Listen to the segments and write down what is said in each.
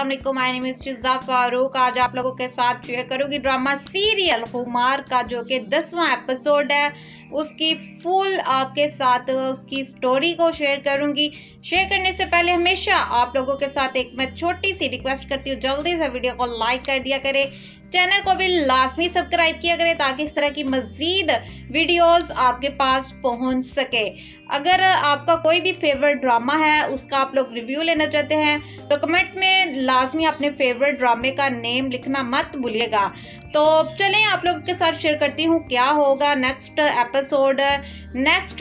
अस्सलाम वालेकुम, my name is शिज़ा Farooq. आज आप लोगों के साथ शेयर करूंगी ड्रामा सीरियल खुमार का, जो कि 10वां एपिसोड है। उसकी फुल आपके साथ उसकी स्टोरी को शेयर करूंगी। शेयर करने से पहले हमेशा आप लोगों के साथ एक मैं छोटी सी रिक्वेस्ट करती हूँ, जल्दी से वीडियो को लाइक कर दिया करें, चैनल को भी लाजमी सब्सक्राइब किया करें ताकि इस तरह की मजीद वीडियोस आपके पास पहुंच सके। अगर आपका कोई भी फेवरेट ड्रामा है, उसका आप लोग रिव्यू लेना चाहते हैं तो कमेंट में लाजमी अपने फेवरेट ड्रामे का नेम लिखना मत भूलिएगा। तो चलें आप लोगों के साथ शेयर करती हूँ क्या होगा नेक्स्ट एपिसोड, नेक्स्ट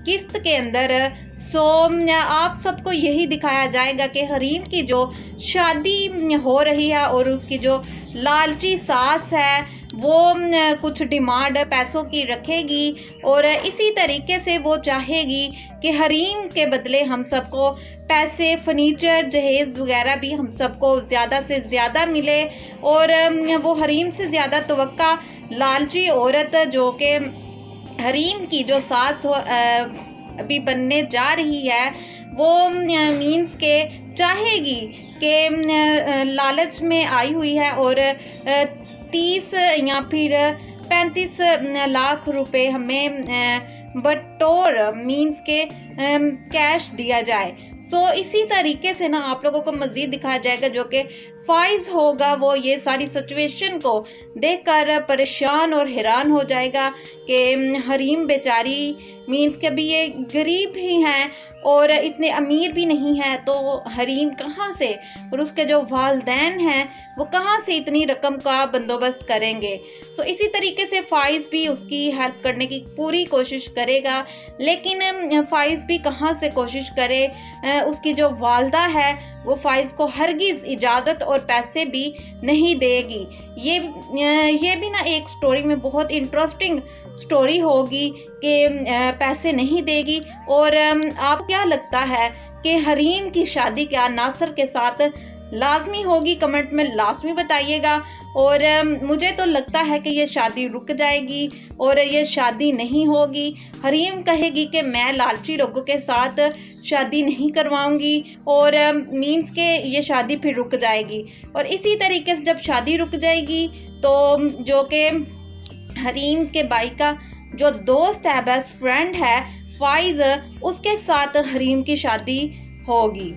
किस्त के अंदर। आप सबको यही दिखाया जाएगा कि हरीम की जो शादी हो रही है और उसकी जो लालची सास है वो कुछ डिमांड पैसों की रखेगी और इसी तरीके से वो चाहेगी कि हरीम के बदले हम सबको पैसे, फर्नीचर, जहेज वगैरह भी हम सबको ज़्यादा से ज़्यादा मिले। और वो हरीम से ज़्यादा तवक्का लालची औरत जो कि हरीम की जो सास अभी बनने जा रही है वो मीन्स के चाहेगी कि लालच में आई हुई है और 30 या फिर 35 लाख रुपए हमें बटोर मीन्स के कैश दिया जाए। इसी तरीके से ना आप लोगों को मजीद दिखाया जाएगा, जो कि फाइज होगा वो ये सारी सिचुएशन को देखकर परेशान और हैरान हो जाएगा कि हरीम बेचारी मीन्स के अभी ये गरीब ही हैं और इतने अमीर भी नहीं है, तो हरीम कहाँ से और उसके जो वालदैन हैं वो कहाँ से इतनी रकम का बंदोबस्त करेंगे। इसी तरीके से फाइज भी उसकी हेल्प करने की पूरी कोशिश करेगा, लेकिन फाइज भी कहाँ से कोशिश करे, उसकी जो वालदा है वो फाइज को हरगिज इजाज़त और पैसे भी नहीं देगी। ये भी ना एक स्टोरी में बहुत इंटरेस्टिंग स्टोरी होगी कि पैसे नहीं देगी। और आप क्या लगता है कि हरीम की शादी क्या नासिर के साथ लाजमी होगी? कमेंट में लाजमी बताइएगा। और मुझे तो लगता है कि ये शादी रुक जाएगी और ये शादी नहीं होगी। हरीम कहेगी कि मैं लालची लोगों के साथ शादी नहीं करवाऊंगी और मीन्स के ये शादी फिर रुक जाएगी। और इसी तरीके से जब शादी रुक जाएगी तो जो कि हरीम के भाई का जो दोस्त है, बेस्ट फ्रेंड है फाइज, उसके साथ हरीम की शादी होगी।